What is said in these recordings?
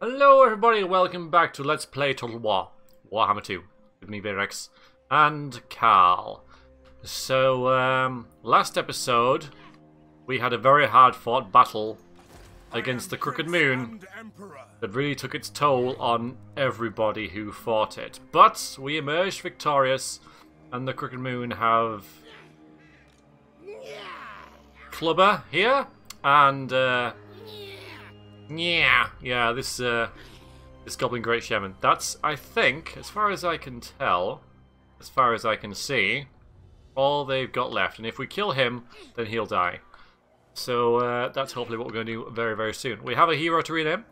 Hello everybody, welcome back to Let's Play Total War, Warhammer 2, with me Veriax, and Carl. So, last episode, we had a very hard fought battle against the Crooked Moon that really took its toll on everybody who fought it. But we emerged victorious, and the Crooked Moon have Clubber here, and this Goblin Great Shaman. That's, I think, as far as I can tell, as far as I can see, all they've got left. And if we kill him, then he'll die. So that's hopefully what we're going to do very, very soon. We have a hero to rename,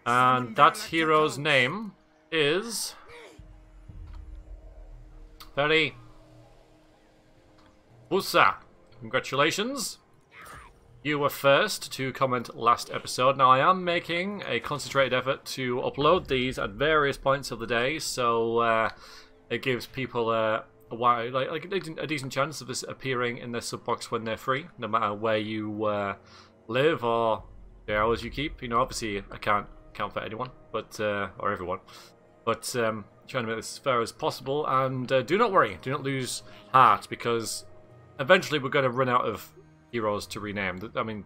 and that hero's name is Very Busa. Congratulations. You were first to comment last episode. Now I am making a concentrated effort to upload these at various points of the day, so it gives people a decent chance of this appearing in their sub box when they're free, no matter where you live or the hours you keep. You know, obviously I can't count for anyone, but or everyone, but trying to make this as fair as possible. And do not worry, do not lose heart, because eventually we're going to run out of heroes to rename. I mean,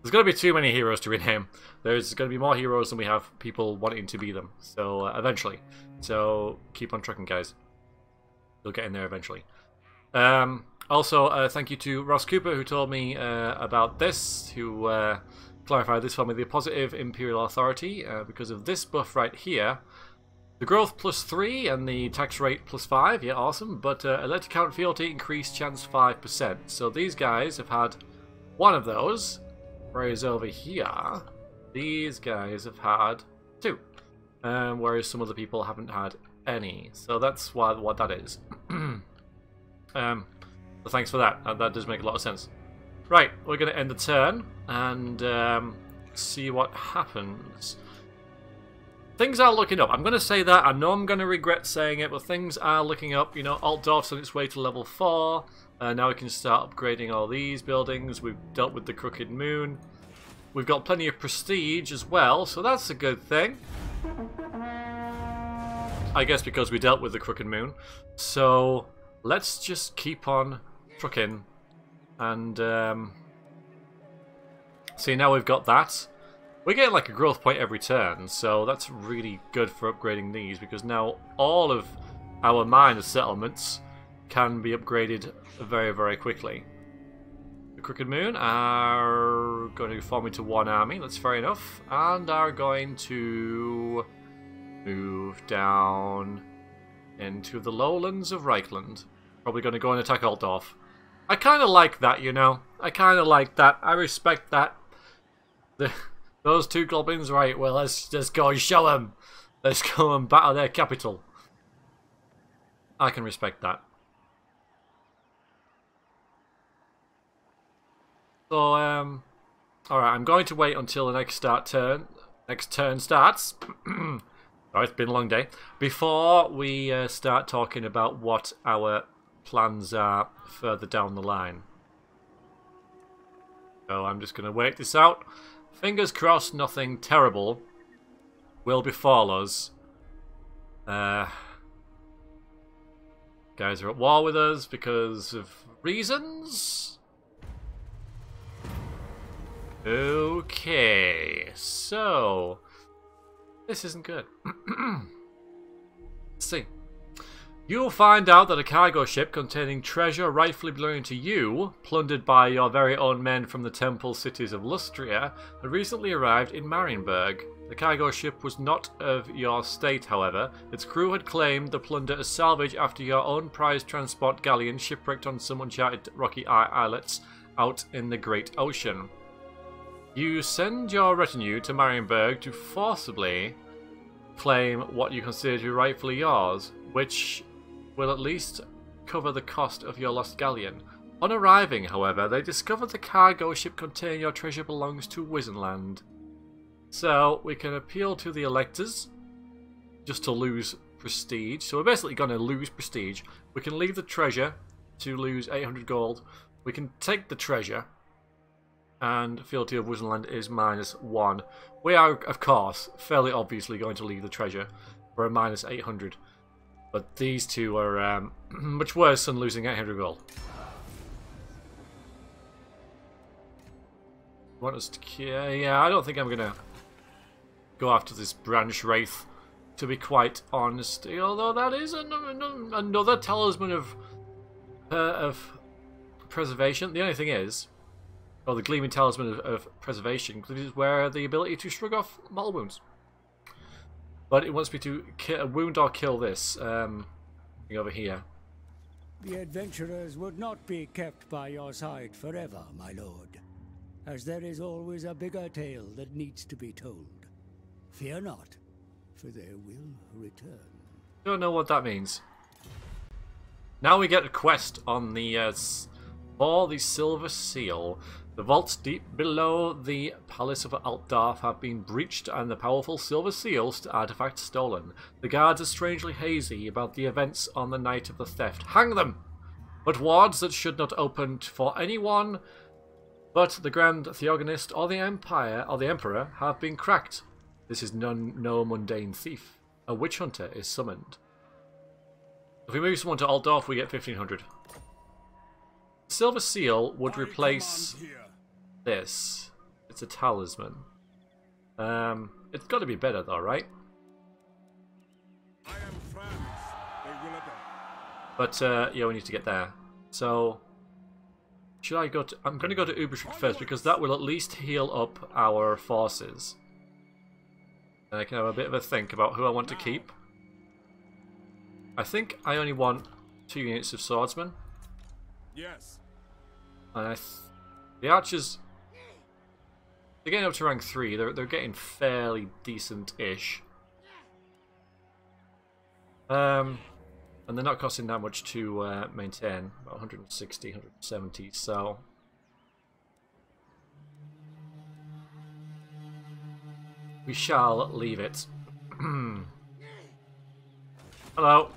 there's going to be too many heroes to rename. There's going to be more heroes than we have people wanting to be them. So eventually. So keep on trucking, guys. You'll get in there eventually. Also, thank you to Ross Cooper, who told me about this, who clarified this for me. The positive Imperial Authority, because of this buff right here. The growth +3 and the tax rate +5, yeah, awesome. But electric count fealty increased chance 5%. So these guys have had one of those, whereas over here, these guys have had 2. Whereas some other people haven't had any. So that's what that is. So thanks for that. That does make a lot of sense. Right, we're going to end the turn and see what happens. Things are looking up. I'm going to say that. I know I'm going to regret saying it, but things are looking up. You know, Altdorf's on its way to level 4. Now we can start upgrading all these buildings. We've dealt with the Crooked Moon. We've got plenty of prestige as well, so that's a good thing. I guess because we dealt with the Crooked Moon. So let's just keep on trucking. And see, now we've got that. We're getting like a growth point every turn, so that's really good for upgrading these, because now all of our minor settlements can be upgraded very, very quickly. The Crooked Moon are going to form into one army, that's fair enough, and are going to move down into the lowlands of Reichland. Probably going to go and attack Altdorf. I kind of like that, you know. I kind of like that. I respect that. Those 2 goblins, right, well, let's just go and show them. Let's go and battle their capital. I can respect that. So, alright, I'm going to wait until the next turn starts. Sorry, it's been a long day. Before we start talking about what our plans are further down the line. So I'm just going to wait this out. Fingers crossed nothing terrible will befall us. Guys are at war with us because of reasons. Okay, so this isn't good. Let's see. You'll find out that a cargo ship containing treasure rightfully belonging to you, plundered by your very own men from the temple cities of Lustria, had recently arrived in Marienburg. The cargo ship was not of your state, however. Its crew had claimed the plunder as salvage after your own prize transport galleon shipwrecked on some uncharted rocky islets out in the Great Ocean. You send your retinue to Marienburg to forcibly claim what you consider to be rightfully yours, which will at least cover the cost of your lost galleon. On arriving, however, they discover the cargo ship containing your treasure belongs to Wizenland. So, we can appeal to the electors, just to lose prestige. So we're basically going to lose prestige. We can leave the treasure to lose 800 gold. We can take the treasure, and fealty of Wizardland is -1. We are, of course, fairly obviously going to leave the treasure for a -800. But these two are much worse than losing 800 gold. Want us to... Yeah, I don't think I'm going to go after this branch wraith, to be quite honest. Although that is another talisman of preservation. The only thing is, or the gleaming talisman of preservation, because it is where the ability to shrug off mortal wounds. But it wants me to wound or kill this over here. The adventurers would not be kept by your side forever, my lord, as there is always a bigger tale that needs to be told. Fear not, for they will return. Don't know what that means. Now we get a quest on the for the Silver Seal. The vaults deep below the Palace of Altdorf have been breached and the powerful Silver Seal artifact stolen. The guards are strangely hazy about the events on the night of the theft. Hang them! But wards that should not open for anyone but the Grand Theogonist or the Empire or the Emperor have been cracked. This is no mundane thief. A witch hunter is summoned. If we move someone to Altdorf, we get 1500. Silver Seal would replace this. It's a talisman. It's got to be better though, right? But yeah, we need to get there. So should I go to... I'm going to go to Uberschrick first because that will at least heal up our forces. And I can have a bit of a think about who I want to keep. I think I only want 2 units of swordsmen. Yes. And the archers, they're getting up to rank 3. They're getting fairly decent-ish. And they're not costing that much to maintain. About 160, 170. So we shall leave it. Hello.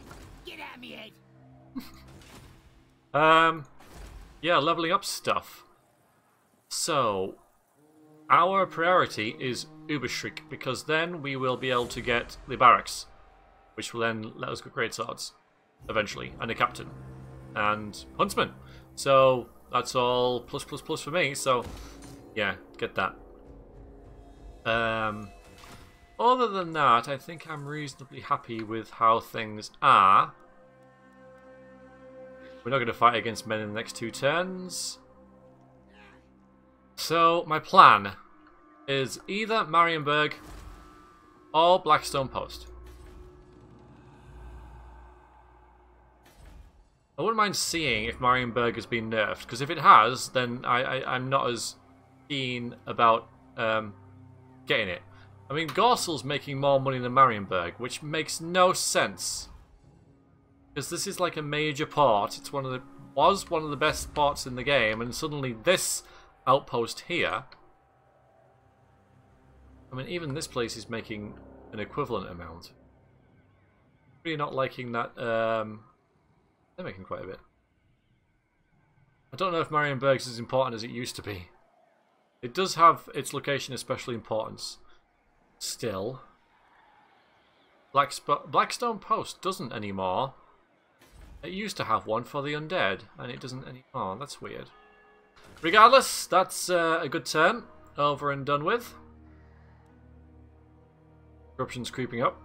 Get at me, Ed. Yeah, leveling up stuff. So, our priority is Uberschrick, because then we will be able to get the barracks, which will then let us get great swords, eventually, and a captain, and huntsman. So, that's all plus plus plus for me, so, yeah, get that. Other than that, I think I'm reasonably happy with how things are. We're not going to fight against men in the next 2 turns. So, my plan is either Marienburg or Blackstone Post. I wouldn't mind seeing if Marienburg has been nerfed, because if it has, then I'm not as keen about getting it. I mean, Gorsel's making more money than Marienburg, which makes no sense. Because this is like a major port. It's was one of the best ports in the game, and suddenly this outpost here. I mean, even this place is making an equivalent amount. Really not liking that. They're making quite a bit. I don't know if Marienburg's as important as it used to be. It does have its location of special importance. Still. Blackstone Post doesn't anymore. It used to have one for the undead, and it doesn't anymore. That's weird. Regardless, that's a good turn. Over and done with. Corruption's creeping up.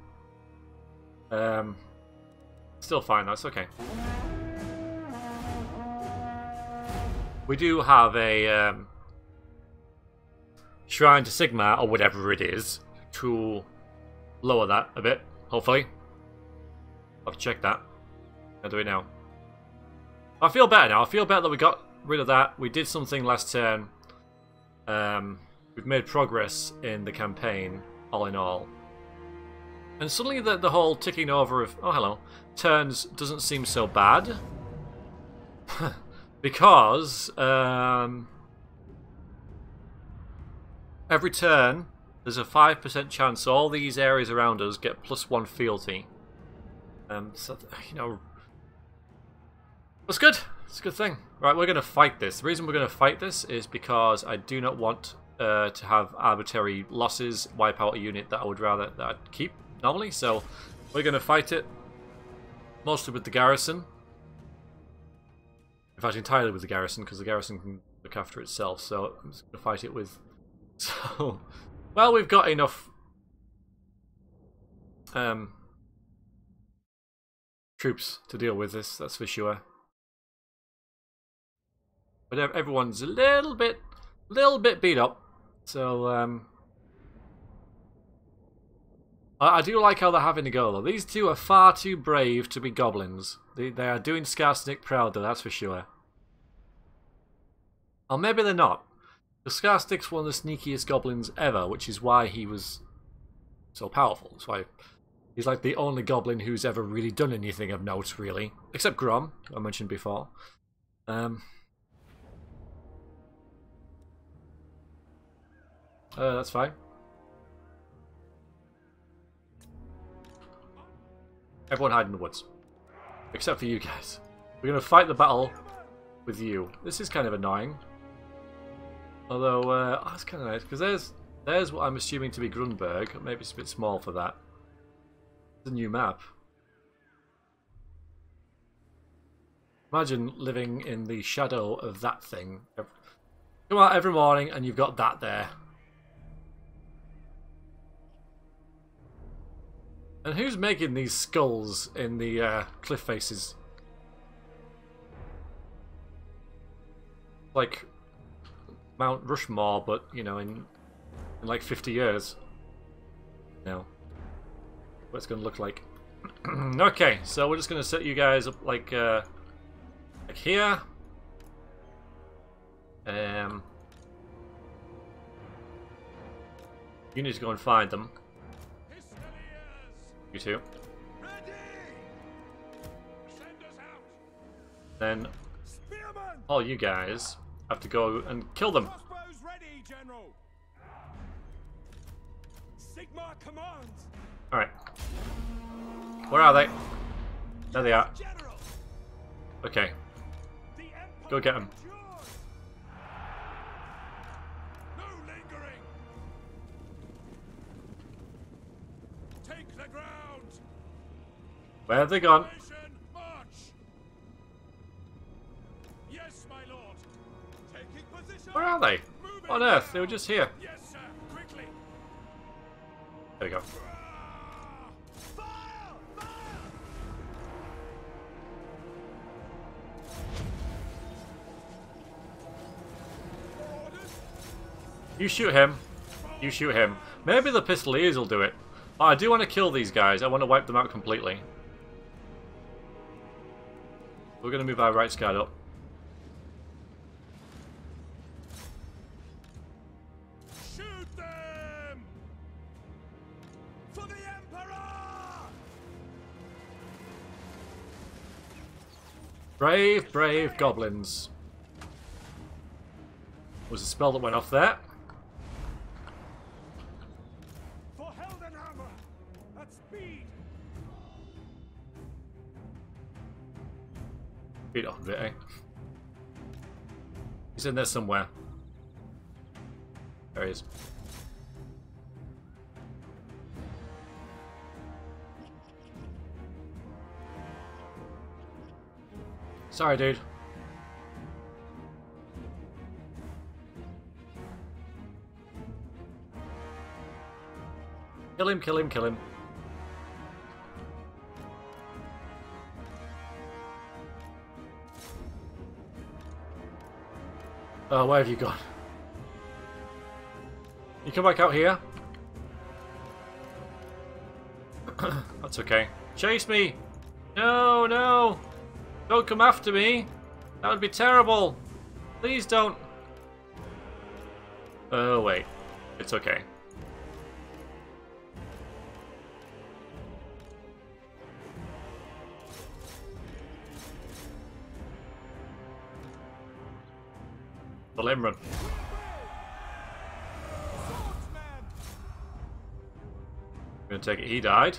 Still fine, that's okay. We do have a Shrine to Sigma, or whatever it is, to lower that a bit, hopefully. I'll have to check that. How do we now? I feel better now. I feel better that we got rid of that. We did something last turn. We've made progress in the campaign, all in all. And suddenly the whole ticking over of, oh hello, turns doesn't seem so bad. Because every turn there's a 5% chance all these areas around us get +1 fealty. So, you know, that's good. it's a good thing. Right, we're going to fight this. The reason we're going to fight this is because I do not want to have arbitrary losses wipe out a unit that I would rather that I'd keep normally. So we're going to fight it mostly with the garrison. In fact, entirely with the garrison, because the garrison can look after itself. So I'm just going to fight it with... So, well, we've got enough troops to deal with this, that's for sure. But everyone's a little bit beat up. So, I do like how they're having to go, though. These two are far too brave to be goblins. They are doing Skarsnik proud, though, that's for sure. Or maybe they're not. Because Skarsnik's one of the sneakiest goblins ever, which is why he was so powerful. That's why he's like the only goblin who's ever really done anything of note, really. Except Grom, who I mentioned before. That's fine. Everyone hide in the woods. Except for you guys. We're going to fight the battle with you. This is kind of annoying. Although, that's kind of nice, because there's what I'm assuming to be Grunberg. Maybe it's a bit small for that. It's a new map. Imagine living in the shadow of that thing. Come out every morning and you've got that there. And who's making these skulls in the cliff faces? Like Mount Rushmore, but you know, in like 50 years. No. What it's going to look like. Okay, so we're just going to set you guys up like here. You need to go and find them. You two. Then all you guys have to go and kill them. Alright. Where are they? There they are. Okay. Go get them. Where have they gone? Yes, my lord. Taking position. Where are they? On Earth, they were just here. Yes, sir. Quickly. There we go. Fire! Fire! Orders. You shoot him. You shoot him. Maybe the pistoliers will do it. Oh, I do want to kill these guys. I want to wipe them out completely. We're going to move our right side up. Shoot them! For the Emperor! Brave, brave goblins. Was a spell that went off there. For Heldenhammer! At speed! Beat off a bit, eh? He's in there somewhere. There he is. Sorry, dude. Kill him, kill him, kill him. Oh, where have you gone? You come back out here? That's okay. Chase me! No, no! Don't come after me! That would be terrible! Please don't! Oh, wait. It's okay. The Limron. I'm gonna take it he died.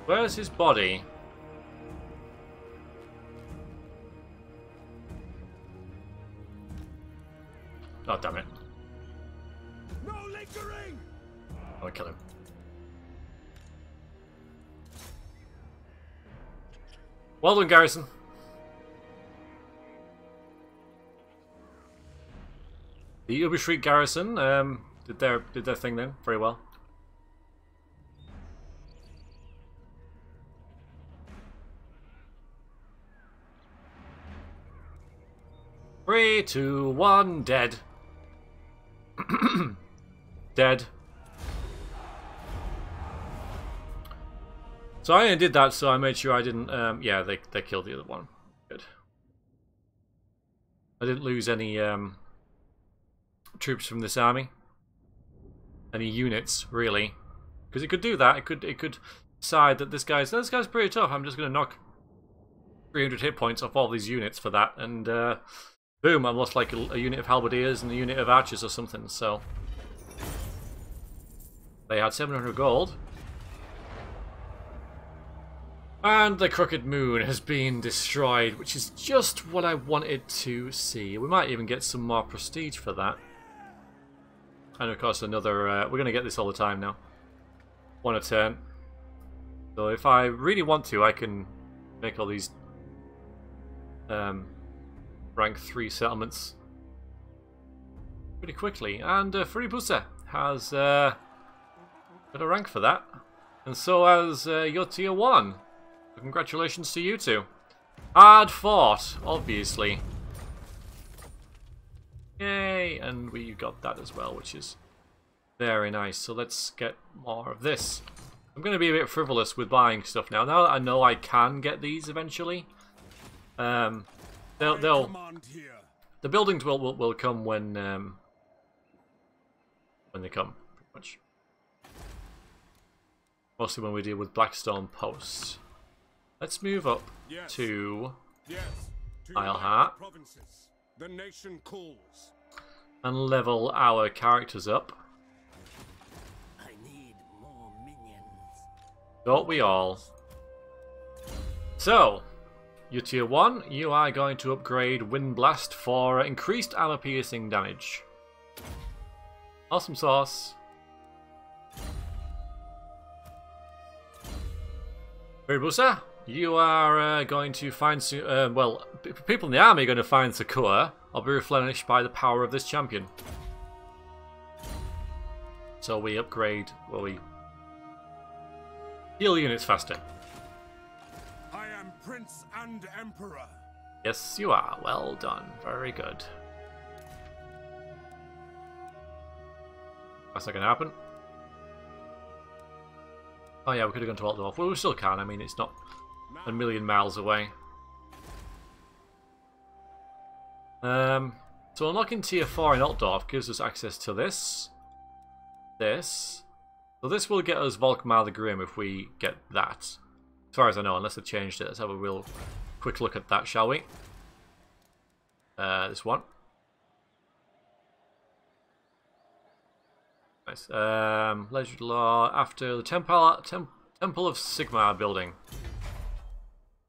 Where's his body? Oh, damn it. No lingering! I'll kill him. Well done, Garrison. The Uber Street Garrison did their thing then very well. Three, two, one, dead. Dead. So I only did that so I made sure I didn't, yeah, they killed the other one. Good. I didn't lose any troops from this army. Any units, really. Because it could do that, it could decide that this guy's pretty tough, I'm just going to knock 300 hit points off all these units for that, and boom, I lost like a unit of halberdiers and a unit of archers or something, so... They had 700 gold. And the Crooked Moon has been destroyed, which is just what I wanted to see. We might even get some more prestige for that. And of course another... we're going to get this all the time now. One a turn. So if I really want to, I can make all these rank 3 settlements pretty quickly. And Freebusa has got a rank for that. And so has your tier 1. Congratulations to you two. Hard fought, obviously. Yay! And we got that as well, which is very nice. So let's get more of this. I'm going to be a bit frivolous with buying stuff now. Now that I know I can get these eventually, the buildings will come when they come, pretty much. Mostly when we deal with Blackstone Posts. Let's move up to Isleheart the nation calls. and level our characters up. I need more minions. Don't we all? So, your tier 1, you are going to upgrade Wind Blast for increased armor piercing damage. Awesome sauce. Veribusa, you are going to find... well, people in the army are going to find Sakura. I'll be replenished by the power of this champion. So we upgrade... well, we heal units faster. I am Prince and Emperor. Yes, you are. Well done. Very good. That's not going to happen. Oh yeah, we could have gone to Altdorf. Well, we still can. I mean, it's not a million miles away. So unlocking tier 4 in Altdorf gives us access to this. This. So this will get us Volkmar the Grim if we get that. As far as I know, unless they've changed it. Let's have a real quick look at that, shall we? This one. Nice. Legend Law after the Temple of Sigmar building.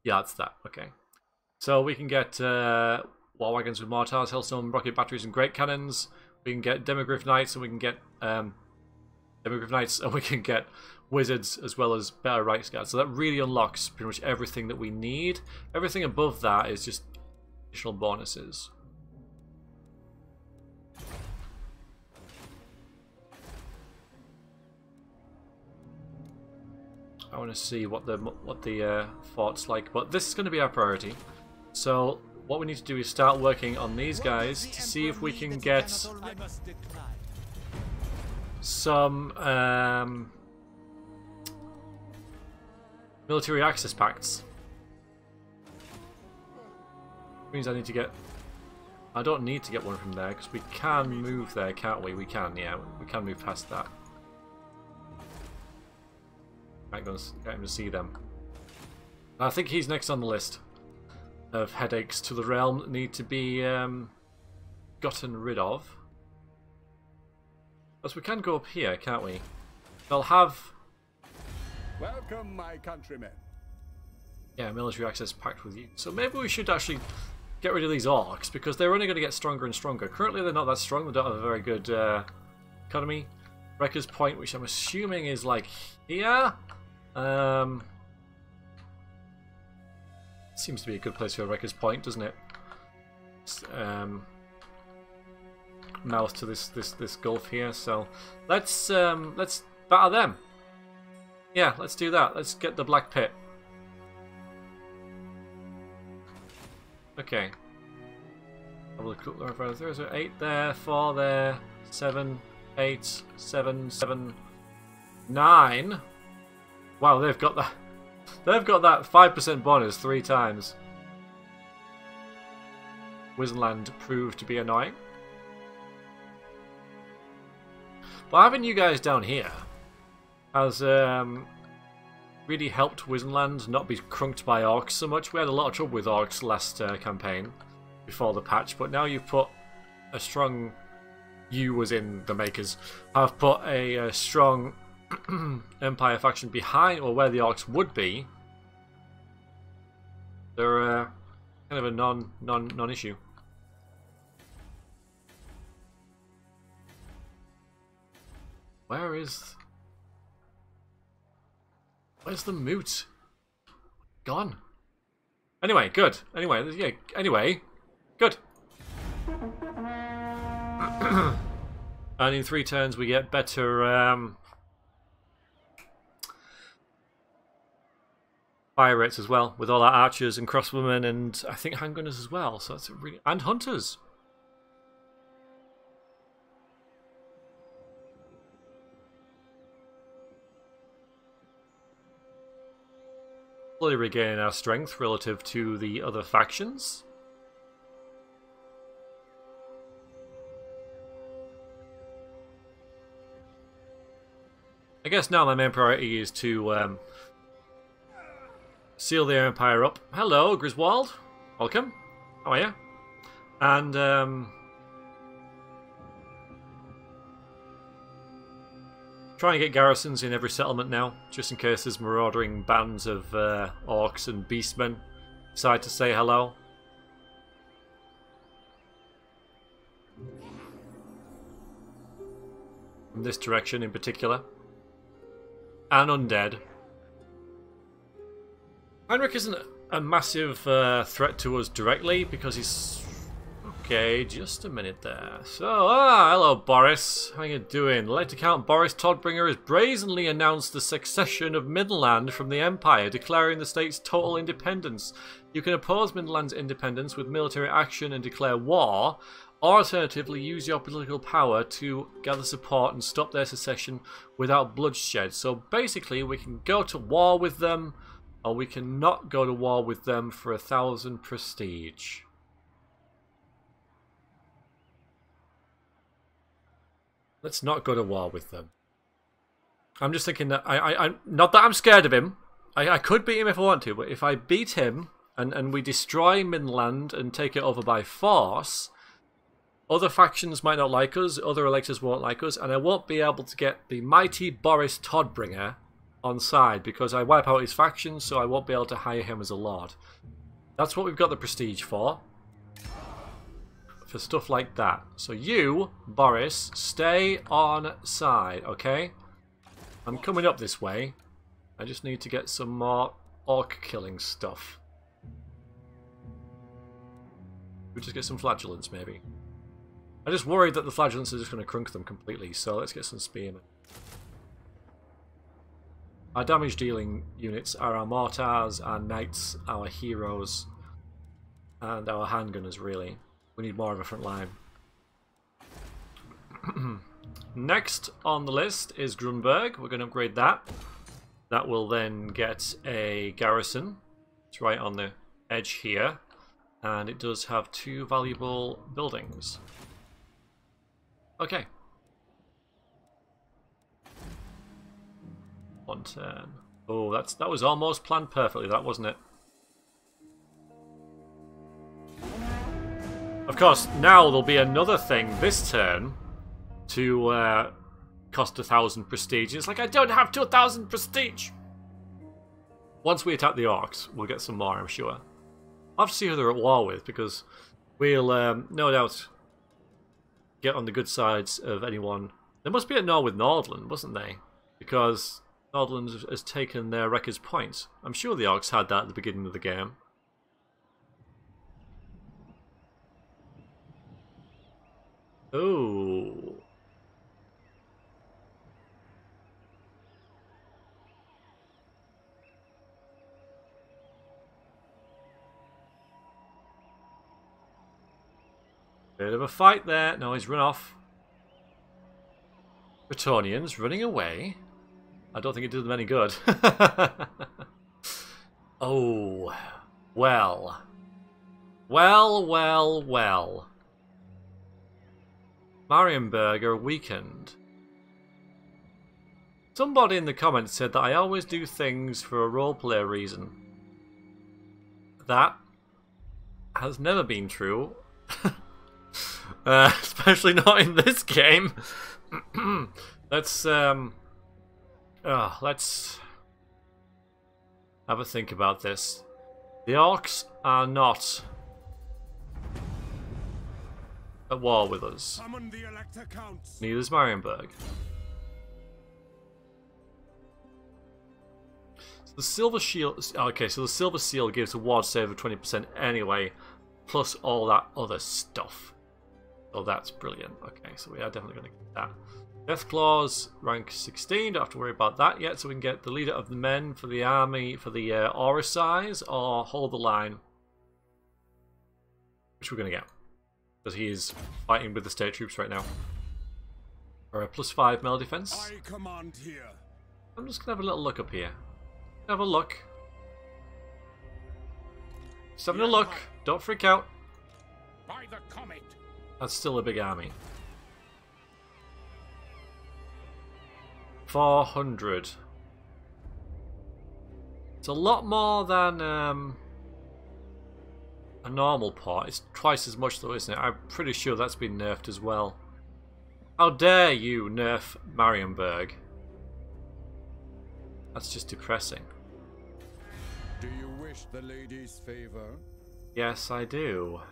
Yeah, that's that. Okay. So we can get war wagons with mortars, hellstone, rocket batteries, and great cannons. We can get Demogryph Knights, and we can get wizards as well as better right guards. So that really unlocks pretty much everything that we need. Everything above that is just additional bonuses. I want to see what the fort's like, but this is going to be our priority. So what we need to do is start working on these guys to see if we can get some military access pacts. Means I need to get... I don't need to get one from there because we can move there, can't we? We can, yeah, we can move past that. Might go get him to see them. I think he's next on the list of headaches to the realm that need to be gotten rid of. But we can go up here, can't we? They'll have... Welcome, my countrymen. yeah, military access pact with you. So maybe we should actually get rid of these orcs, because they're only going to get stronger and stronger. Currently they're not that strong, they don't have a very good economy. Wrecker's Point, which I'm assuming is like here. Seems to be a good place for a Wrecker's Point, doesn't it? Mouth to this gulf here, so let's batter them. Yeah, let's do that. Let's get the Black Pit. Okay. Have a look. There's 8 there, 4 there, 7, 8, 7, 7, 9. Wow, they've got that. They've got that 5% bonus 3 times. Wizenland proved to be annoying. But having you guys down here has really helped Wizenland not be crunked by orcs so much. We had a lot of trouble with orcs last campaign before the patch, but now you've put a strong... You was in the makers. Have put a strong Empire faction behind, or where the orcs would be. They're kind of a non-issue. Where's the moot? Gone. Anyway, good. Anyway, yeah. Anyway, good. And in 3 turns we get better fire rates as well, with all our archers and crossbowmen, and I think handgunners as well. So that's really, and hunters. Slowly regaining our strength relative to the other factions. I guess now my main priority is to seal the Empire up. Hello, Griswold. Welcome. How are you? And try and get garrisons in every settlement now, just in case there's marauding bands of orcs and beastmen decide to say hello. From this direction in particular. And undead. Heinrich isn't a massive threat to us directly because he's... Okay, just a minute there. So, hello Boris. How you doing? Late account Boris Todbringer has brazenly announced the succession of Midland from the Empire, declaring the state's total independence. You can oppose Midland's independence with military action and declare war, or alternatively use your political power to gather support and stop their secession without bloodshed. So basically we can go to war with them, or we can not go to war with them for 1,000 prestige. Let's not go to war with them. I'm just thinking that I not that I'm scared of him. I could beat him if I want to, but if I beat him and we destroy Midland and take it over by force, other factions might not like us, other electors won't like us, and I won't be able to get the mighty Boris Todbringer on side because I wipe out his faction, so I won't be able to hire him as a lord. That's what we've got the prestige for. For stuff like that. So you, Boris, stay on side, okay? I'm coming up this way. I just need to get some more orc killing stuff. We'll just get some flagellants, maybe. I'm just worried that the flagellants are just going to crunk them completely, so let's get some spearmen. Our damage dealing units are our mortars, our knights, our heroes, and our handgunners, really. We need more of a front line. Next on the list is Grunberg. We're going to upgrade that. That will then get a garrison. It's right on the edge here. And it does have 2 valuable buildings. Okay. 1 turn. Oh, that was almost planned perfectly, that wasn't it? Of course, now there'll be another thing this turn to cost 1,000 prestige. It's like, I don't have 2,000 prestige! Once we attack the orcs, we'll get some more, I'm sure. I'll have to see who they're at war with, because we'll no doubt get on the good sides of anyone. There must be a war with Nordland, wasn't they? Because Nordland has taken their records points. I'm sure the Orcs had that at the beginning of the game. Oh. Bit of a fight there. No, he's run off. Bretonnians running away. I don't think it did them any good. Oh. Well. Well. Marienburg are weakened. Somebody in the comments said that I always do things for a roleplay reason. That has never been true. Especially not in this game. Let's have a think about this. The Orcs are not at war with us. Summon the Elector Counts. Neither is Marienburg. So the Silver Shield... Okay, so the Silver Seal gives a ward save of 20% anyway, plus all that other stuff. So that's brilliant. Okay, so we are definitely going to get that. Death Claws, rank 16. Don't have to worry about that yet. So we can get the Leader of the Men for the army, for the aura size, or Hold the Line. Which we're going to get. Because he is fighting with the state troops right now. For a +5 melee defense. I command here. I'm just going to have a little look up here. Have a look. Just having a look. Don't freak out. By the comet. That's still a big army. 400. It's a lot more than a normal part. It's twice as much though, isn't it? I'm pretty sure that's been nerfed as well. How dare you nerf Marienburg? That's just depressing. Do you wish the lady's favor? Yes, I do.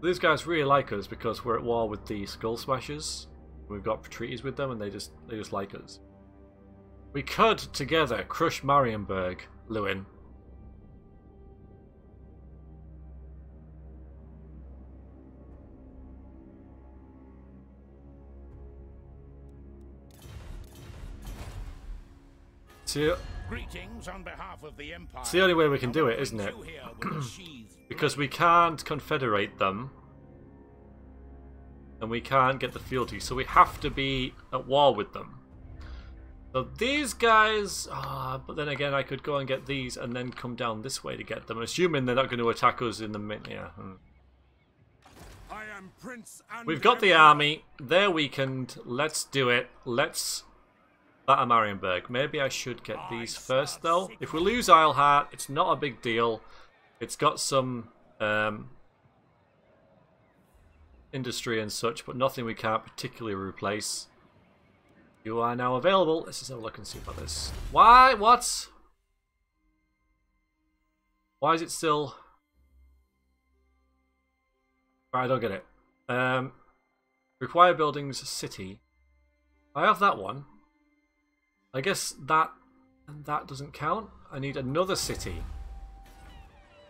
These guys really like us because we're at war with the Skull Smashers. We've got treaties with them and they just like us. We could together crush Marienburg, Lewin. Greetings on behalf of the Empire. It's the only way we can do it, isn't it? Because we can't confederate them. And we can't get the fealty, so we have to be at war with them. So these guys... but then again, I could go and get these and then come down this way to get them. Assuming they're not going to attack us in the mid... Yeah. I am Prince and We've got the army. They're weakened. Let's do it. Let's... batter Marienburg. Maybe I should get these first, though. If we lose Isleheart, it's not a big deal. It's got some industry and such, but nothing we can't particularly replace. You are now available. Let's just have a look and see about this. Why? What? Why is it still... Right, I don't get it. Require buildings, city. I have that one. I guess that doesn't count. I need another city.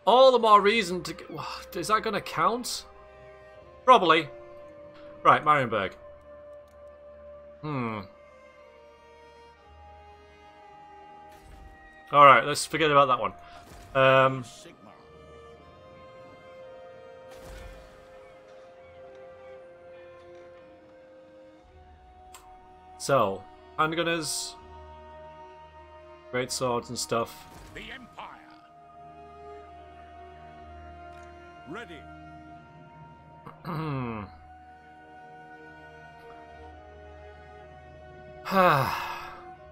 All the more reason to get... Is that going to count? Probably. Right, Marienburg. Alright, let's forget about that one. So, handgunners. Great swords and stuff. The Empire. ready.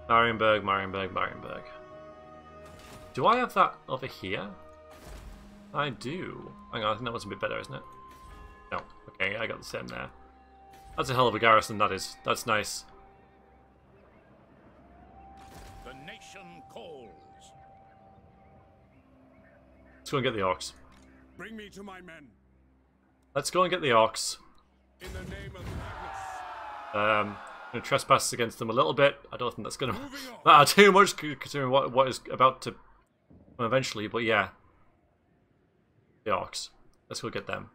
Marienburg, Marienburg, Marienburg. Do I have that over here? I do. Hang on, I think that was a bit better, isn't it? No. Okay, I got the same there. That's a hell of a garrison, that is. That's nice. The nation calls. Let's go and get the orcs. Bring me to my men. Let's go and get the orcs. In the name of Magnus. I'm going to trespass against them a little bit. I don't think that's going to Moving on. matter too much considering what is about to come eventually. But yeah, the orcs. Let's go get them.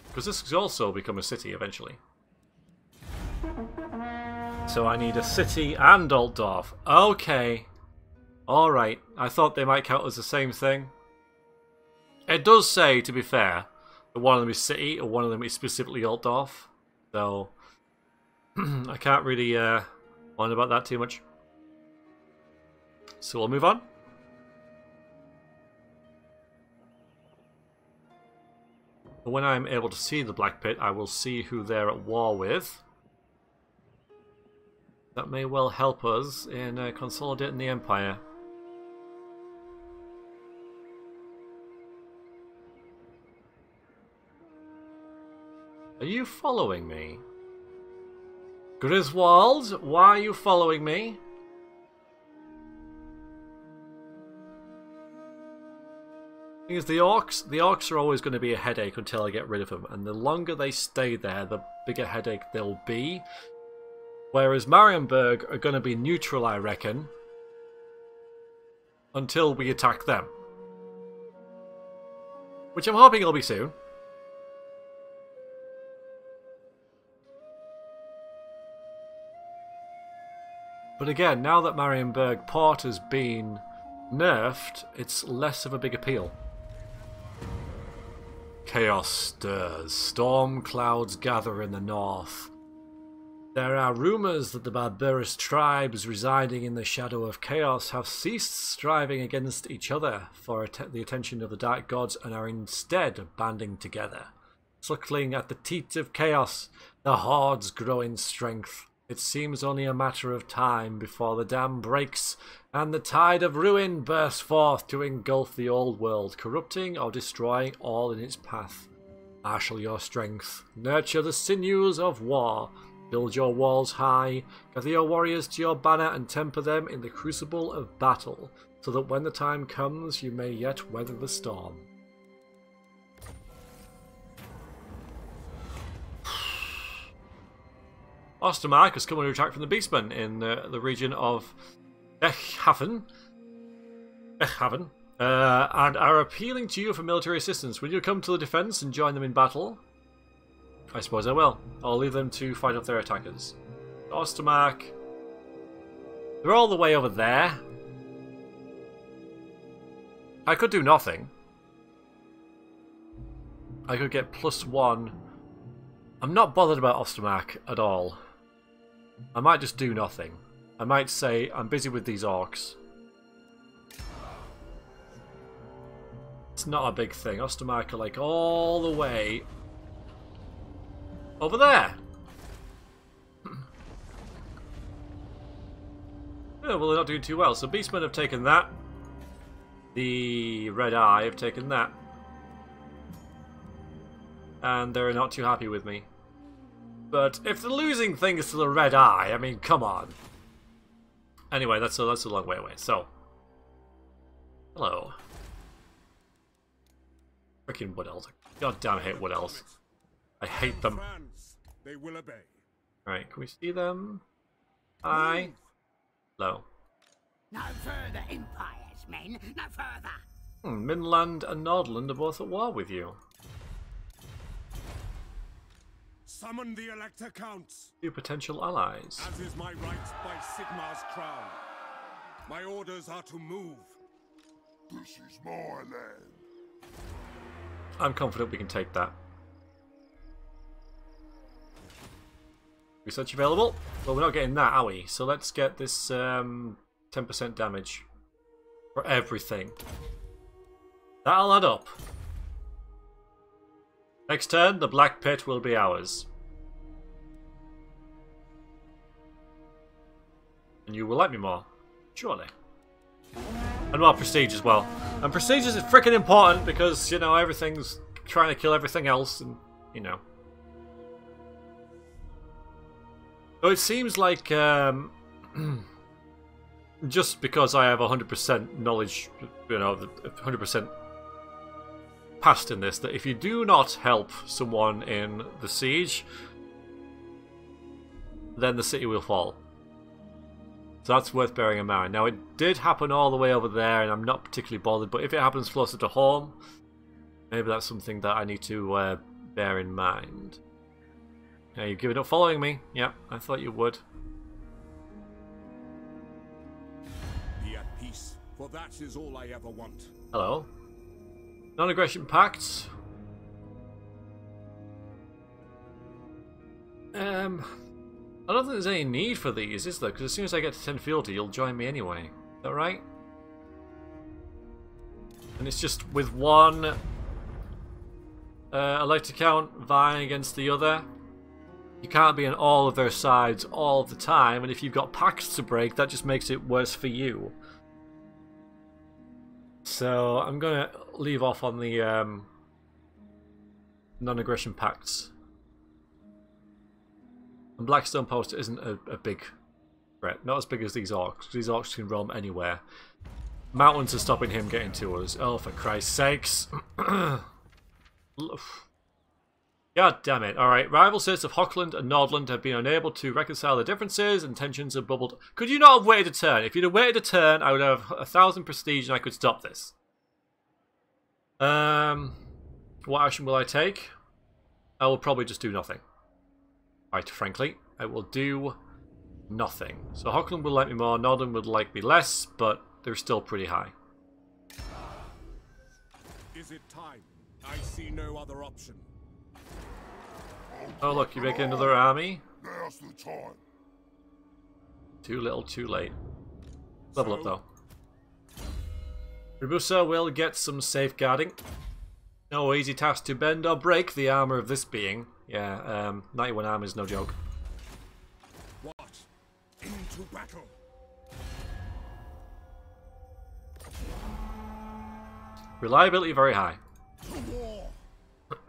Because this has also become a city eventually. So I need a city and Altdorf. Okay. Alright. I thought they might count as the same thing. It does say, to be fair, that one of them is city or one of them is specifically Altdorf. So I can't really whine about that too much. So we'll move on. When I'm able to see the Black Pit, I will see who they're at war with. That may well help us in consolidating the Empire. Are you following me? Griswold, why are you following me? Thing is, the orcs are always going to be a headache until I get rid of them, and the longer they stay there, the bigger headache they'll be. Whereas Marienburg are going to be neutral, I reckon, until we attack them. Which I'm hoping will be soon. But again, now that Marienburg Port has been nerfed, it's less of a big appeal. Chaos stirs. Storm clouds gather in the north. There are rumours that the barbarous tribes residing in the shadow of chaos have ceased striving against each other for the attention of the dark gods and are instead banding together. Suckling at the teat of chaos, the hordes grow in strength. It seems only a matter of time before the dam breaks and the tide of ruin bursts forth to engulf the old world, corrupting or destroying all in its path. Marshal your strength, nurture the sinews of war, build your walls high, gather your warriors to your banner and temper them in the crucible of battle, so that when the time comes you may yet weather the storm. Ostermark has come under attack from the Beastmen in the region of Echhaven, and are appealing to you for military assistance. Will you come to the defence and join them in battle? I suppose I will. I'll leave them to fight off their attackers. Ostermark. They're all the way over there. I could do nothing. I could get +1. I'm not bothered about Ostermark at all. I might just do nothing. I might say, I'm busy with these orcs. It's not a big thing. Ostermark are like all the way over there. Oh, well, they're not doing too well. So Beastmen have taken that. The Red Eye have taken that. And they're not too happy with me. But if the losing thing is to the Red Eye, I mean, come on. Anyway, that's a long way away. So, hello. Freaking Wood Elves. God damn, I hate Wood Elves. I hate them. They will obey. Right, can we see them? Hi. Hello. No further, Empire's men. No further. Midland and Nordland are both at war with you. Summon the Elector Counts. Two potential allies. As is my right by Sigmar's crown. My orders are to move. This is my land. I'm confident we can take that. Research available? Well, we're not getting that, are we? So let's get this 10% damage for everything. That'll add up. Next turn, the Black Pit will be ours. And you will like me more, surely. And more prestige as well. And prestige is freaking important because, you know, everything's trying to kill everything else, and, you know. So it seems like just because I have 100% knowledge, you know, 100% past in this, that if you do not help someone in the siege, then the city will fall. So that's worth bearing in mind. Now, it did happen all the way over there, and I'm not particularly bothered, but if it happens closer to home, maybe that's something that I need to bear in mind. Now, you're giving up following me. Yeah, I thought you would. Be at peace, for that is all I ever want. Hello. Non-aggression pacts. I don't think there's any need for these, is there? Because as soon as I get to 10 fealty, you'll join me anyway. Is that right? And it's just with one elect account vying against the other. You can't be on all of their sides all of the time, and if you've got pacts to break, that just makes it worse for you. So I'm going to leave off on the non-aggression pacts. And Blackstone Post isn't a big threat. Not as big as these orcs. These orcs can roam anywhere. Mountains are stopping him getting to us. Oh, for Christ's sakes. God damn it. Alright, rival states of Hochland and Nordland have been unable to reconcile their differences and tensions have bubbled. Could you not have waited a turn? If you'd have waited a turn, I would have 1,000 prestige and I could stop this. What action will I take? I will probably just do nothing. Quite frankly, I will do nothing. So Hochland will like me more, Norden would like me less, but they're still pretty high. Is it time? I see no other option. Oh look, you make another army? Now's the time. Too little, too late. Level up though. Rabusa will get some safeguarding. No easy task to bend or break the armor of this being. Yeah, 91 armor is no joke. What? Into battle. Reliability very high. To war.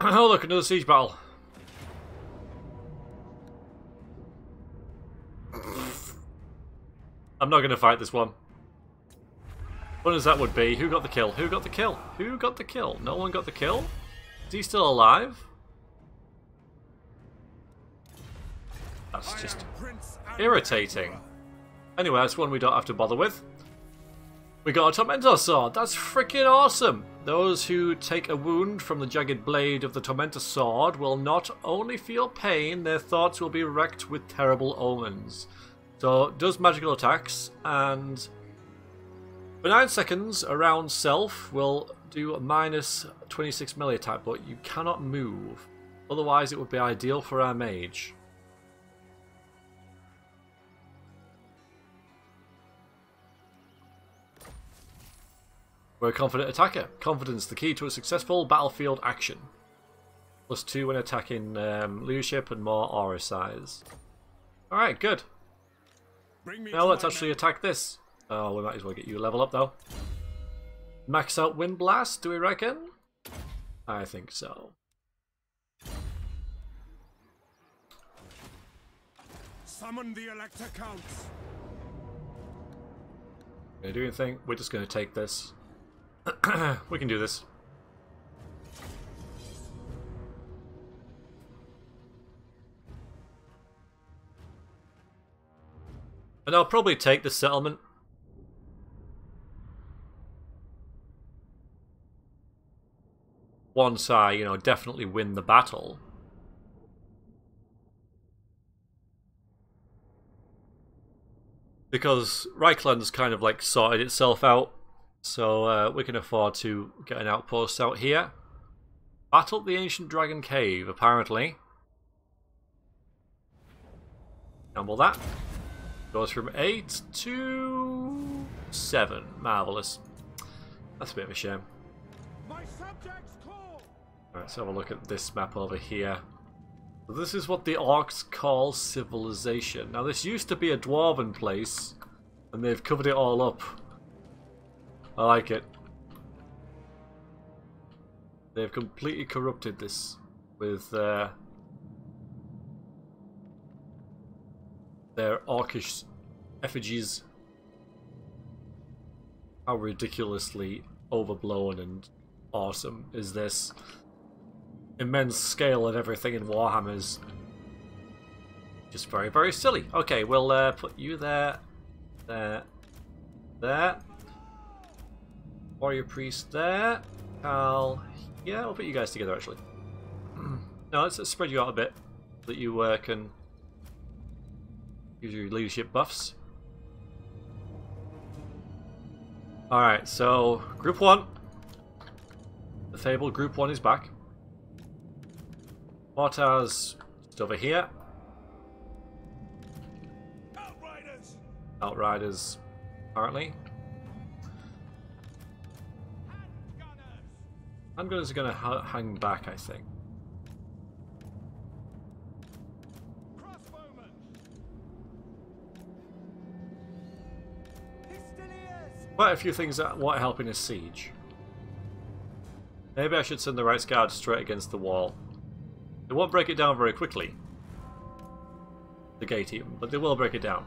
Oh look, another siege battle. I'm not going to fight this one. Fun as that would be. Who got the kill? Who got the kill? Who got the kill? No one got the kill? Is he still alive? That's just irritating. Anyway, that's one we don't have to bother with. We got a Tormentor Sword. That's freaking awesome. Those who take a wound from the jagged blade of the Tormentor Sword will not only feel pain, their thoughts will be wrecked with terrible omens. So, it does magical attacks, and for 9 seconds, around self will do a minus 26 melee attack, but you cannot move. Otherwise, it would be ideal for our mage. We're a confident attacker. Confidence, the key to a successful battlefield action. +2 when attacking leadership and more aura size. Alright, good. Now let's actually attack this. Oh, we might as well get you a level up though. Max out Wind Blast, do we reckon? I think so. Summon the Elector Counts. Gonna do anything? We're just gonna take this. We can do this. And I'll probably take the settlement. Once I, you know, definitely win the battle. Because Reichland's kind of like sorted itself out. So we can afford to get an outpost out here. Battle the Ancient Dragon Cave, apparently. Gamble that. Goes from 8 to 7. Marvellous. That's a bit of a shame. My subjects call. Alright, let's have a look at this map over here. So this is what the orcs call civilization. Now this used to be a dwarven place, and they've covered it all up. I like it. They've completely corrupted this with their orcish effigies. how ridiculously overblown and awesome is this immense scale of everything in Warhammer's just very, very silly. Okay, we'll put you there, there, there. Warrior priest there. Cal, yeah, we'll put you guys together actually. No, let's spread you out a bit so that you can use your leadership buffs. Alright, so group 1. The Fable group 1 is back. Mortar's just over here. Outriders, apparently. Handgunners are going to hang back, I think. Quite a few things that won't help in a siege. Maybe I should send the Right Guard straight against the wall. They won't break it down very quickly. The gate even, but they will break it down.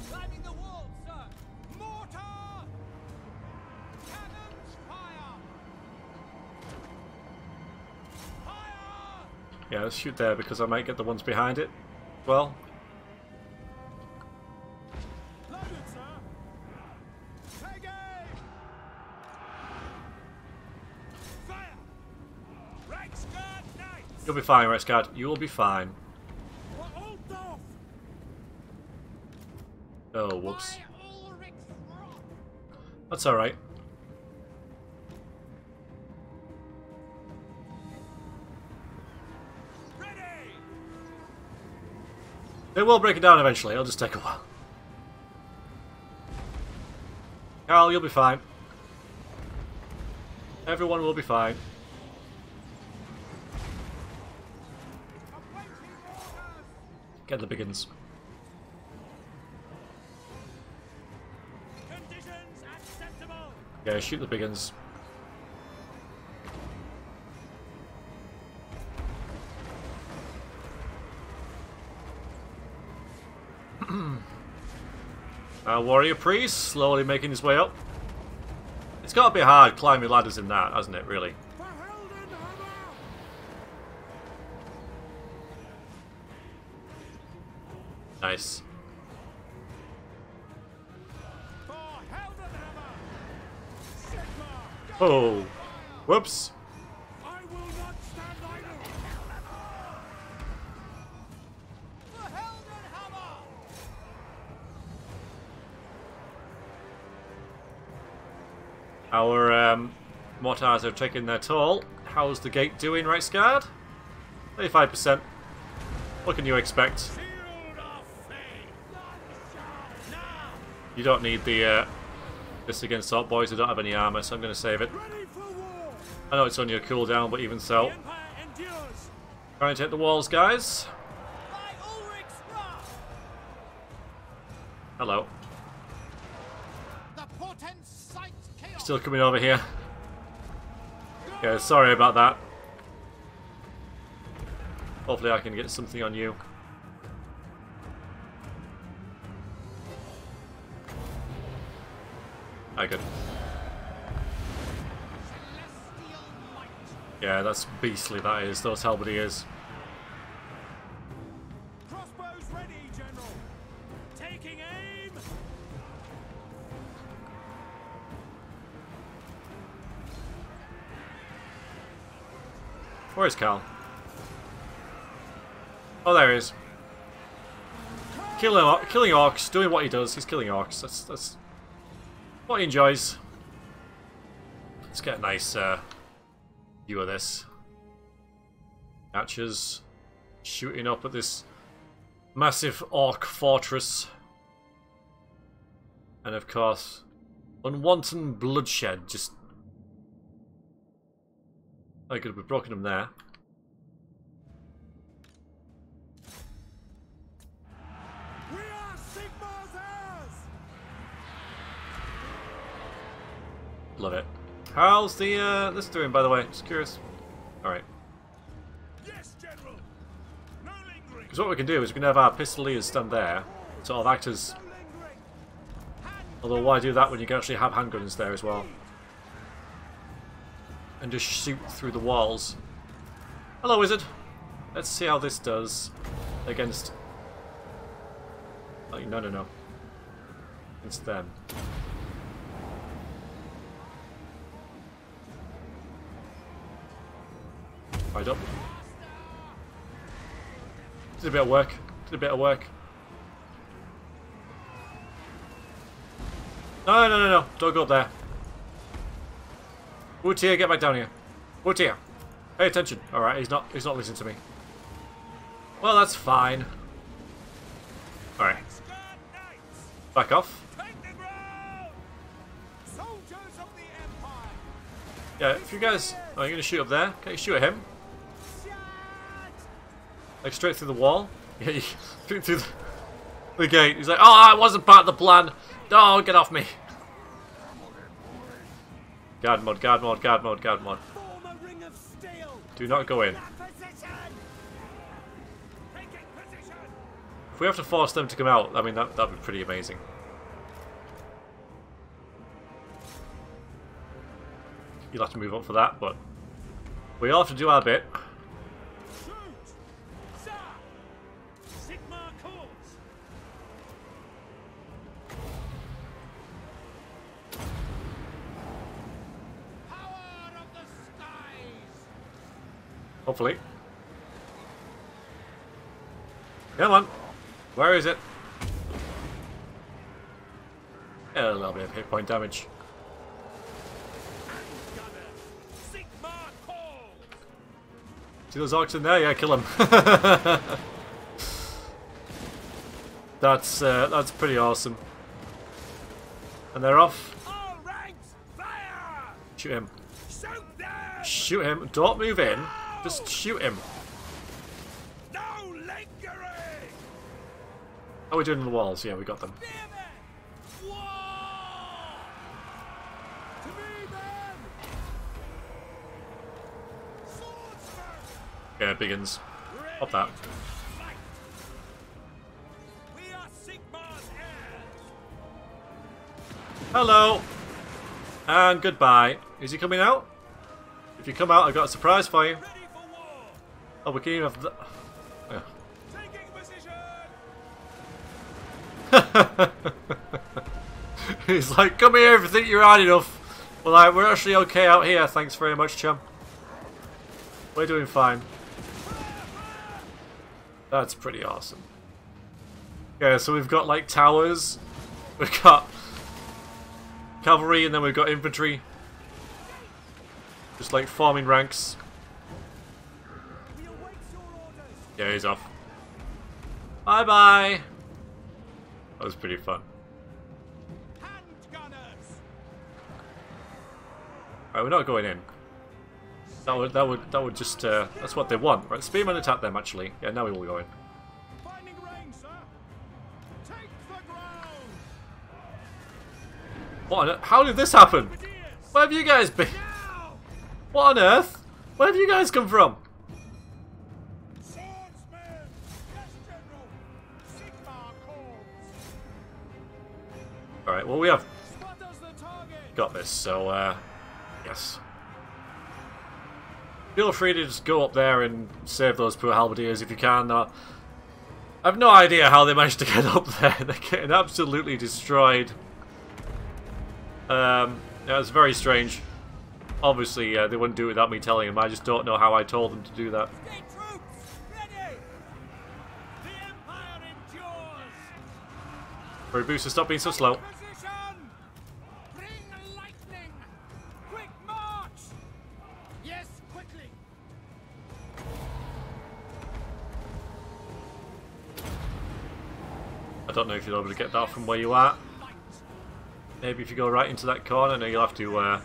Climbing the wall, sir! Mortar! Cannons fire! Fire! Yeah, let's shoot there because I might get the ones behind it. Well. Loaded, sir! Take aim! Fire! Ranks guard knights! You'll be fine, Right Guard. You will be fine. We're all off! Oh, whoops. By Ulrich's rock! That's alright. Ready! They will break it down eventually. It'll just take a while. Carl, you'll be fine. Everyone will be fine. Get the biggins. Conditions acceptable! Yeah, shoot the biggins. Warrior priest slowly making his way up. It's got to be hard climbing ladders in that, hasn't it? Really. Nice. For Heldenhammer! Sigma! Oh, whoops. I will not stand idle! For Heldenhammer! Our mortars are taking their toll. How's the gate doing, Right Guard? 35%. What can you expect? Shield of fate! None shall now! You don't need the this against Salt Boys who don't have any armor, so I'm going to save it. Ready for war! I know it's on your cooldown, but even so. The Empire endures! Trying to hit the walls, guys. By Ulrich's rock! Hello. The portent sights chaos! Still coming over here. Yeah, sorry about that. Hopefully I can get something on you. I could. Celestial might! Yeah, that's beastly, that is. Those halberdiers. Crossbows ready, General! Taking aim! Where's Cal? Oh, there he is. Killing orcs, doing what he does. He's killing orcs. That's what he enjoys. Let's get a nice view of this. Archers shooting up at this massive orc fortress. And of course, unwanted bloodshed. Just... I could have broken them there. We are Sigmar's heirs! Love it. How's the this doing, by the way? Just curious. Alright. Yes, General! No lingering! Because what we can do is we can have our pistoliers stand there, sort of act as... Although why do that when you can actually have handguns there as well? And just shoot through the walls. Hello, wizard. Let's see how this does against... Oh, no, no, no. Against them. Right up. Did a bit of work. Did a bit of work. No, no, no, no. Don't go up there. Woutier, get back down here. Woutier. Pay attention. Alright, he's not listening to me. Well, that's fine. Alright. Back off. Yeah, if you guys... Oh, you're going to shoot up there? Can you shoot at him? Like straight through the wall? Yeah, through the gate. He's like, oh, I wasn't part of the plan. No, get off me. Guard mod, guard mod, guard mod, guard mod. Do not go in. If we have to force them to come out, I mean, that'd be pretty amazing. You'll have to move up for that, but we all have to do our bit. Hopefully. Come on. Where is it? Yeah, a little bit of hit point damage. See those orcs in there? Yeah, kill them. That's pretty awesome. And they're off. Shoot him. Shoot him. Don't move in. Just shoot him. No lingering. How are we doing in the walls? Yeah, we got them. Yeah, biggins. Pop that. Hello. And goodbye. Is he coming out? If you come out, I've got a surprise for you. Oh, we can even have the... He's like, come here if you think you're hard enough. Well, we're actually okay out here. Thanks very much, chum. We're doing fine. That's pretty awesome. Yeah, so we've got like towers. We've got cavalry and then we've got infantry. Just like forming ranks. Yeah, he's off. Bye bye. That was pretty fun. Alright, we're not going in. That would just that's what they want. Right, spearman attack them actually. Yeah, now we will go in. What on earth? How did this happen? Where have you guys been? What on earth? Where have you guys come from? Alright, well we have got this, so yes. Feel free to just go up there and save those poor halberdiers if you can. I've no idea how they managed to get up there. They're getting absolutely destroyed. Yeah, it's very strange. Obviously, they wouldn't do it without me telling them. I just don't know how I told them to do that. Hurry, booster, stop being so slow. I don't know if you'll be able to get that from where you are. Maybe if you go right into that corner, then you'll have to... Oh,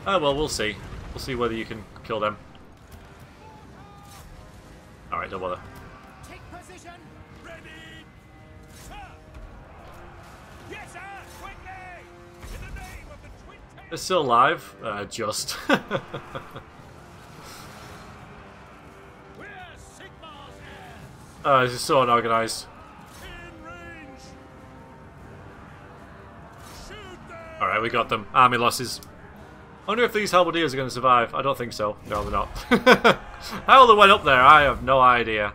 well, we'll see. We'll see whether you can kill them. Alright, don't bother. Take position. Ready. Sir. Yes, sir. Quickly. In the name of the twin. They're still alive. Just. We're Sigmar's heirs. This is so unorganized. Alright, we got them. Army losses. I wonder if these halberdiers are going to survive. I don't think so. No, they're not. How they went up there, I have no idea.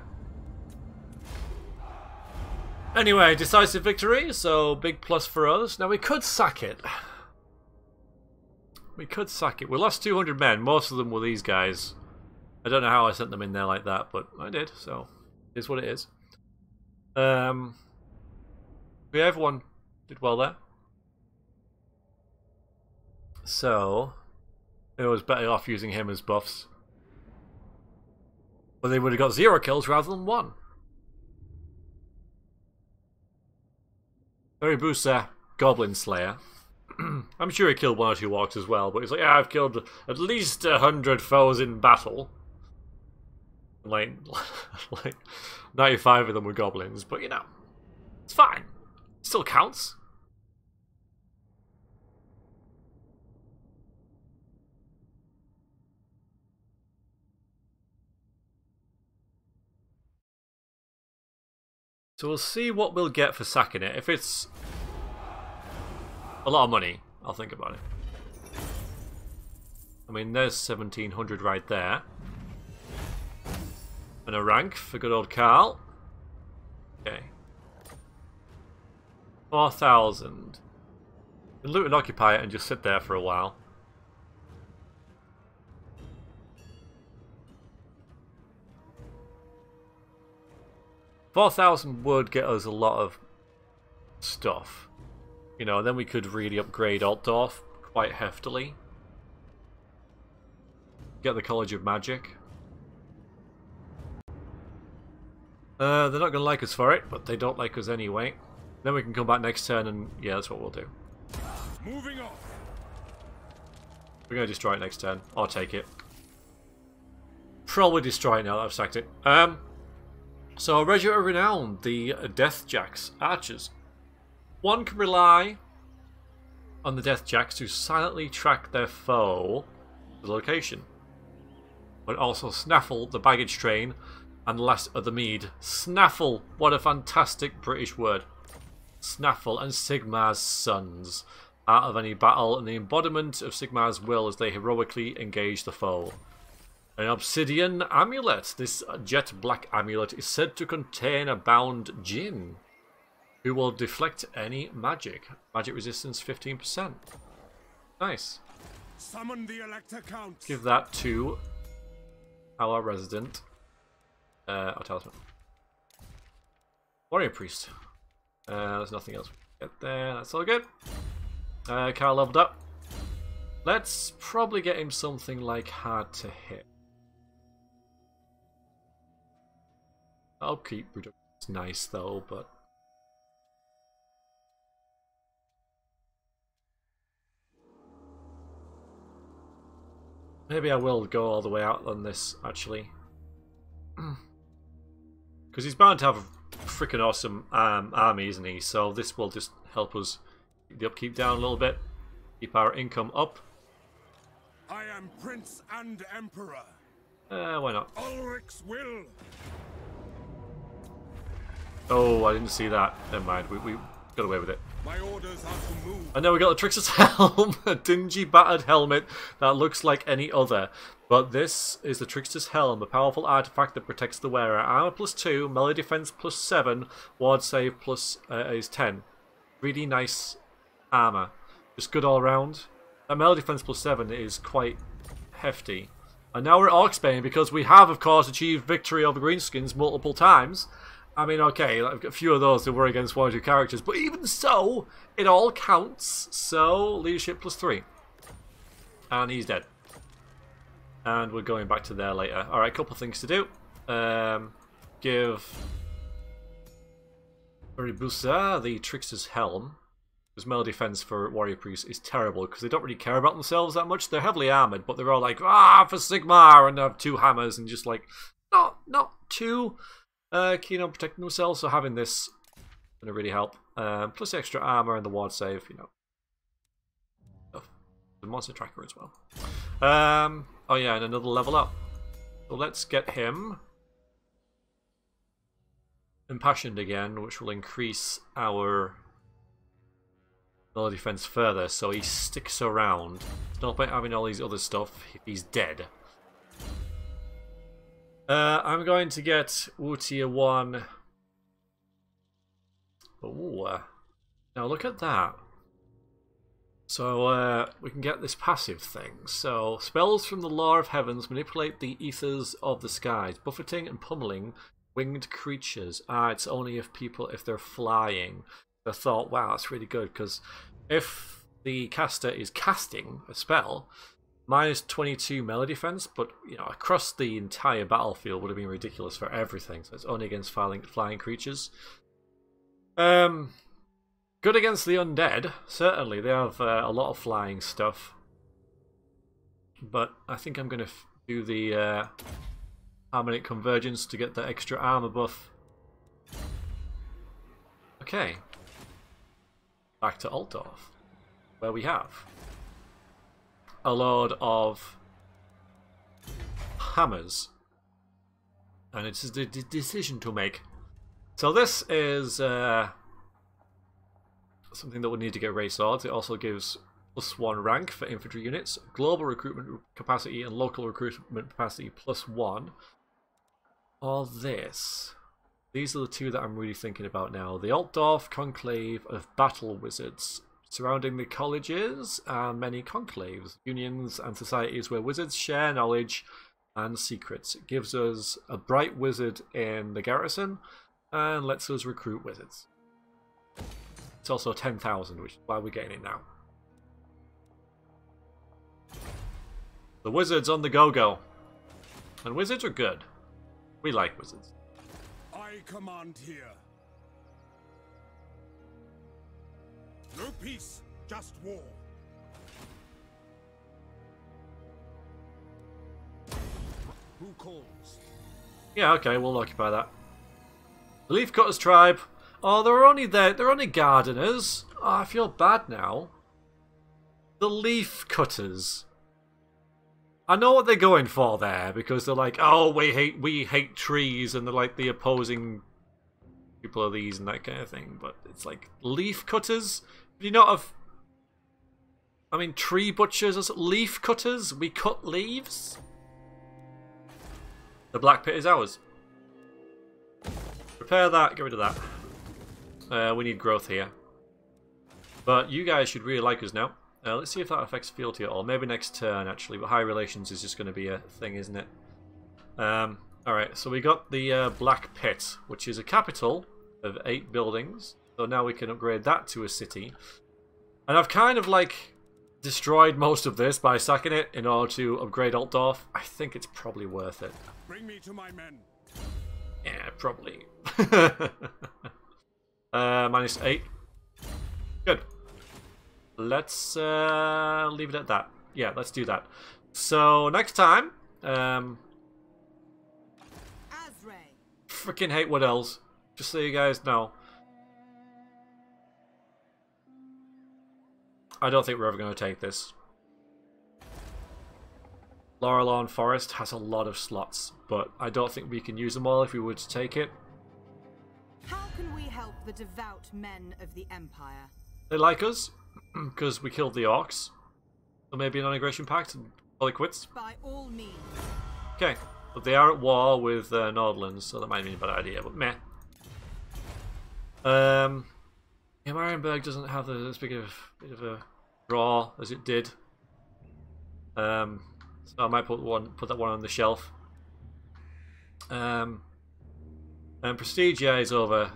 Anyway, decisive victory, so big plus for us. Now, we could sack it. We could sack it. We lost 200 men. Most of them were these guys. I don't know how I sent them in there like that, but I did, so it is what it is. Yeah, everyone did well there. So, it was better off using him as buffs. But they would have got 0 kills rather than 1. Very Booster, Goblin Slayer. I'm sure he killed 1 or 2 orcs as well, but he's like, yeah, I've killed at least 100 foes in battle. Like 95 of them were goblins, but you know, it's fine. Still counts. So we'll see what we'll get for sacking it. If it's a lot of money, I'll think about it. I mean, there's 1700 right there. And a rank for good old Carl. Okay. 4,000. Loot and occupy it and just sit there for a while. $4,000 would get us a lot of stuff. You know, then we could really upgrade Altdorf quite heftily. Get the College of Magic. They're not going to like us for it, but they don't like us anyway. Then we can come back next turn and, yeah, that's what we'll do. Moving on. We're going to destroy it next turn, or take it. Probably destroy it now that I've sacked it. So, Regiment of Renown, the Deathjacks, archers. One can rely on the Deathjacks to silently track their foe to the location, but also snaffle the baggage train and last of the mead. Snaffle, what a fantastic British word. Snaffle and Sigmar's sons out of any battle, and the embodiment of Sigmar's will as they heroically engage the foe. An obsidian amulet. This jet black amulet is said to contain a bound djinn who will deflect any magic. Magic resistance 15%. Nice. Summon the Elector Count. Give that to our resident. Or talisman. Warrior priest. There's nothing else we can get there. That's all good. Carl leveled up. Let's probably get him something like hard to hit. Upkeep reduction is nice though, but maybe I will go all the way out on this actually, because he's bound to have a freaking awesome army, isn't he? So this will just help us keep the upkeep down a little bit, keep our income up. I am Prince and Emperor. Why not? Ulrich's will. Oh, I didn't see that. Never mind. We got away with it. My orders are to move. And then we got the Trickster's Helm, a dingy, battered helmet that looks like any other. But this is the Trickster's Helm, a powerful artifact that protects the wearer. Armor +2, melee defense +7, ward save plus is 10. Really nice armor. Just good all around. That melee defense +7 is quite hefty. And now we're at Orcsbane because we have, of course, achieved victory over Greenskins multiple times. I mean, okay, I've got a few of those that were against 1 or 2 characters, but even so, it all counts. So, leadership +3. And he's dead. And we're going back to there later. Alright, couple of things to do. Give Veribusa the Trickster's Helm. Because melee defense for Warrior Priests is terrible, because they don't really care about themselves that much. They're heavily armored, but they're all like, ah, for Sigmar, and they have 2 hammers, and just like, not too keen on protecting themselves, so having this is going to really help. Plus the extra armor and the ward save, you know. The monster tracker as well. Oh yeah, and another level up. So let's get him impassioned again, which will increase our melee defense further, so he sticks around. There's no point having all these other stuff if he's dead. I'm going to get tier 1. Ooh, now look at that. So we can get this passive thing. So spells from the law of heavens manipulate the ethers of the skies, buffeting and pummeling winged creatures. It's only if they're flying. I thought, wow, that's really good, because if the caster is casting a spell, minus 22 melee defense, but you know, across the entire battlefield would have been ridiculous for everything. So it's only against flying creatures. Good against the undead, certainly. They have a lot of flying stuff. But I think I'm going to do the harmonic convergence to get the extra armor buff. Okay. Back to Altdorf, where we have a load of hammers. And it's a decision to make. So this is something that would need to get ray swords. It also gives +1 rank for infantry units, global recruitment capacity and local recruitment capacity +1. All this. These are the two that I'm really thinking about now. The Altdorf Conclave of Battle Wizards. Surrounding the colleges are many conclaves, unions and societies where wizards share knowledge and secrets. It gives us a bright wizard in the garrison and lets us recruit wizards. It's also 10,000, which is why we're getting it now. The wizards on the go-go. And wizards are good. We like wizards. I command here. No peace, just war. Who calls? Yeah, okay, we'll occupy that. The Leafcutters tribe. Oh, they're only there. They're only gardeners. Oh, I feel bad now. The Leafcutters. I know what they're going for there, because they're like, oh, we hate trees, and they're like the opposing people of these and that kind of thing. But it's like Leafcutters. Do you not have? I mean, tree butchers, leaf cutters. We cut leaves. The black pit is ours. Repair that. Get rid of that. We need growth here. But you guys should really like us now. Let's see if that affects fealty at all. Maybe next turn, actually. But high relations is just going to be a thing, isn't it? Alright, so we got the Black Pit, which is a capital of 8 buildings. So now we can upgrade that to a city. And I've kind of, like, destroyed most of this by sacking it in order to upgrade Altdorf. I think it's probably worth it. Bring me to my men. Yeah, probably. -8. Good. Let's leave it at that. Yeah, let's do that. So next time, freaking hate Wood Elves. Just so you guys know. I don't think we're ever going to take this. Laurelorn Forest has a lot of slots, but I don't think we can use them all if we were to take it. How can we help the devout men of the Empire? They like us, because we killed the orcs. So maybe a non-aggression pact and call it quits. By all means. Okay, but they are at war with Nordlands, so that might be a bad idea, but meh. Yeah, Marienburg doesn't have as big of a draw as it did. So I might put that one on the shelf. And Prestige, yeah, is over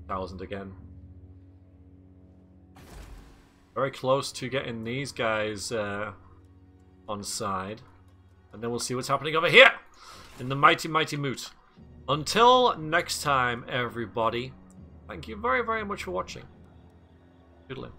1,000 again. Very close to getting these guys on side. And then we'll see what's happening over here in the mighty, mighty moot. Until next time, everybody, thank you very, very much for watching. Toodaloo.